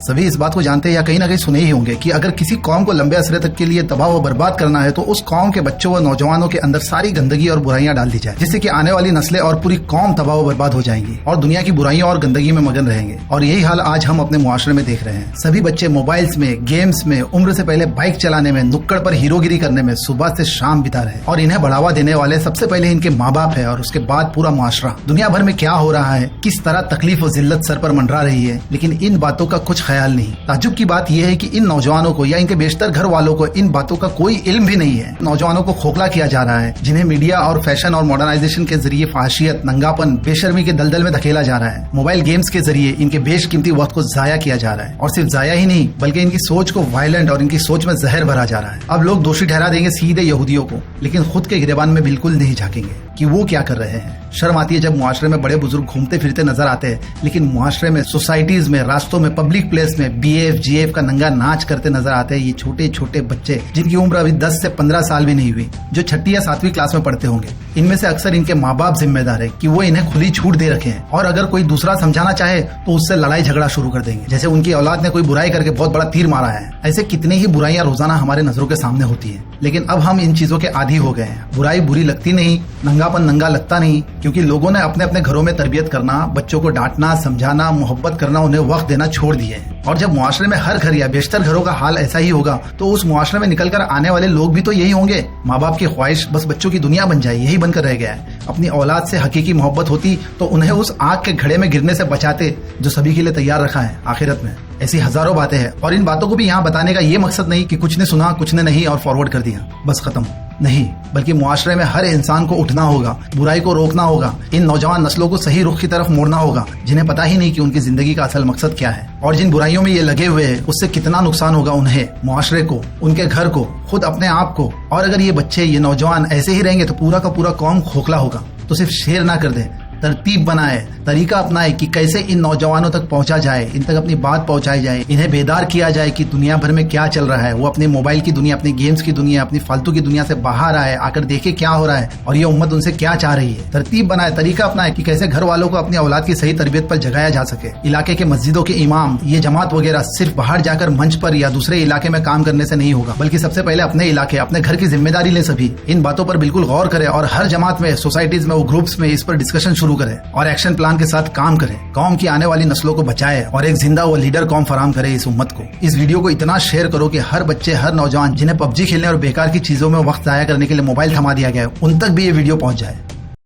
सभी इस बात को जानते हैं या कहीं ना कहीं सुने ही होंगे कि अगर किसी कौम को लंबे अरसे तक के लिए तबाह व बर्बाद करना है तो उस कौम के बच्चों व नौजवानों के अंदर सारी गंदगी और बुराइयां डाल दी जाए, जिससे कि आने वाली नस्लें और पूरी कौम तबाह व बर्बाद हो जाएंगी और दुनिया की बुराइयों और गंदगी में मगन रहेंगे। और यही हाल आज हम अपने मुआशरे में देख रहे हैं। सभी बच्चे मोबाइल्स में, गेम्स में, उम्र से पहले बाइक चलाने में, नुक्कड़ पर हीरोगिरी करने में सुबह से शाम बिता रहे हैं। और इन्हें बढ़ावा देने वाले सबसे पहले इनके माँ बाप है और उसके बाद पूरा मुआशरा। दुनिया भर में क्या हो रहा है, किस तरह तकलीफ और जिल्लत सर पर मंडरा रही है, लेकिन इन बातों का कुछ ख्याल नहीं। ताज्जुब की बात यह है कि इन नौजवानों को या इनके बेशतर घर वालों को इन बातों का कोई इल्म भी नहीं है। नौजवानों को खोखला किया जा रहा है, जिन्हें मीडिया और फैशन और मॉडर्नाइजेशन के जरिए फहाशियत, नंगापन, बेशर्मी के दलदल में धकेला जा रहा है। मोबाइल गेम्स के जरिए इनके बेशकीमती वक्त को जाया किया जा रहा है और सिर्फ जाया ही नहीं बल्कि इनकी सोच को वायलेंट और इनकी सोच में जहर भरा जा रहा है। अब लोग दोषी ठहरा देंगे सीधे यहूदियों को, लेकिन खुद के गिरेबान में बिल्कुल नहीं झांकेंगे कि वो क्या कर रहे हैं। शर्म आती है जब मुआशरे में बड़े बुजुर्ग घूमते फिरते नजर आते हैं, लेकिन मुआशरे में, सोसाइटीज में, रास्तों में, पब्लिक प्लेस में BF GF का नंगा नाच करते नजर आते हैं ये छोटे छोटे बच्चे, जिनकी उम्र अभी 10 से 15 साल भी नहीं हुई, जो 6ठी या 7वीं क्लास में पढ़ते होंगे। इनमें से अक्सर इनके माँ बाप जिम्मेदार है कि वो इन्हें खुली छूट दे रखे हैं और अगर कोई दूसरा समझाना चाहे तो उससे लड़ाई झगड़ा शुरू कर देंगे, जैसे उनकी औलाद ने कोई बुराई करके बहुत बड़ा तीर मारा है। ऐसे कितने ही बुराइयां रोजाना हमारे नजरों के सामने होती है, लेकिन अब हम इन चीजों के आदी हो गए हैं। बुराई बुरी लगती नहीं, नंगापन नंगा लगता नहीं, क्योंकि लोगों ने अपने अपने घरों में तरबियत करना, बच्चों को डांटना, समझाना, मोहब्बत करना, उन्हें वक्त देना छोड़ दिए हैं। और जब मुआशरे में हर घर या बेशतर घरों का हाल ऐसा ही होगा तो उस मुआशरे में निकलकर आने वाले लोग भी तो यही होंगे। माँ बाप की ख्वाहिश बस बच्चों की दुनिया बन जाए, यही बनकर रह गया है। अपनी औलाद से हकीकी मोहब्बत होती तो उन्हें उस आग के घड़े में गिरने से बचाते जो सभी के लिए तैयार रखा है आखिरत में। ऐसी हजारों बातें हैं और इन बातों को भी यहाँ बताने का ये मकसद नहीं कि कुछ ने सुना कुछ ने नहीं और फॉरवर्ड कर दिया बस खत्म, नहीं, बल्कि मुआशरे में हर इंसान को उठना होगा, बुराई को रोकना होगा, इन नौजवान नस्लों को सही रुख की तरफ मोड़ना होगा जिन्हें पता ही नहीं कि उनकी जिंदगी का असल मकसद क्या है और जिन बुराइयों में ये लगे हुए हैं उससे कितना नुकसान होगा उन्हें, मुआशरे को, उनके घर को, खुद अपने आप को। और अगर ये बच्चे, ये नौजवान ऐसे ही रहेंगे तो पूरा का पूरा कौम खोखला होगा। तो सिर्फ शेयर ना कर दे, तरतीब बनाए, तरीका अपनाए कि कैसे इन नौजवानों तक पहुंचा जाए, इन तक अपनी बात पहुंचाई जाए, इन्हें बेदार किया जाए कि दुनिया भर में क्या चल रहा है। वो अपने मोबाइल की दुनिया, अपनी गेम्स की दुनिया, अपनी फालतू की दुनिया से बाहर आए, आकर देखे क्या हो रहा है और ये उम्मत उनसे क्या चाह रही है। तरतीब बनाए, तरीका अपनाए कि कैसे घर वालों को अपनी औलाद की सही तरबियत पर जगाया जा सके। इलाके के मस्जिदों के इमाम, ये जमात वगैरह सिर्फ बाहर जाकर मंच पर या दूसरे इलाके में काम करने से नहीं होगा, बल्कि सबसे पहले अपने इलाके, अपने घर की जिम्मेदारी ले। सभी इन बातों पर बिल्कुल गौर करे और हर जमात में, सोसाइटीज में, वो ग्रुप्स में इस पर डिस्कशन शुरू करे और एक्शन प्लान के साथ काम करे, कौम की आने वाली नस्लों को बचाए और एक जिंदा व लीडर कौम फराम करे इस उम्मत को। इस वीडियो को इतना शेयर करो कि हर बच्चे, हर नौजवान जिन्हें PUBG खेलने और बेकार की चीजों में वक्त जाया करने के लिए मोबाइल थमा दिया गया है, उन तक भी ये वीडियो पहुंच जाए।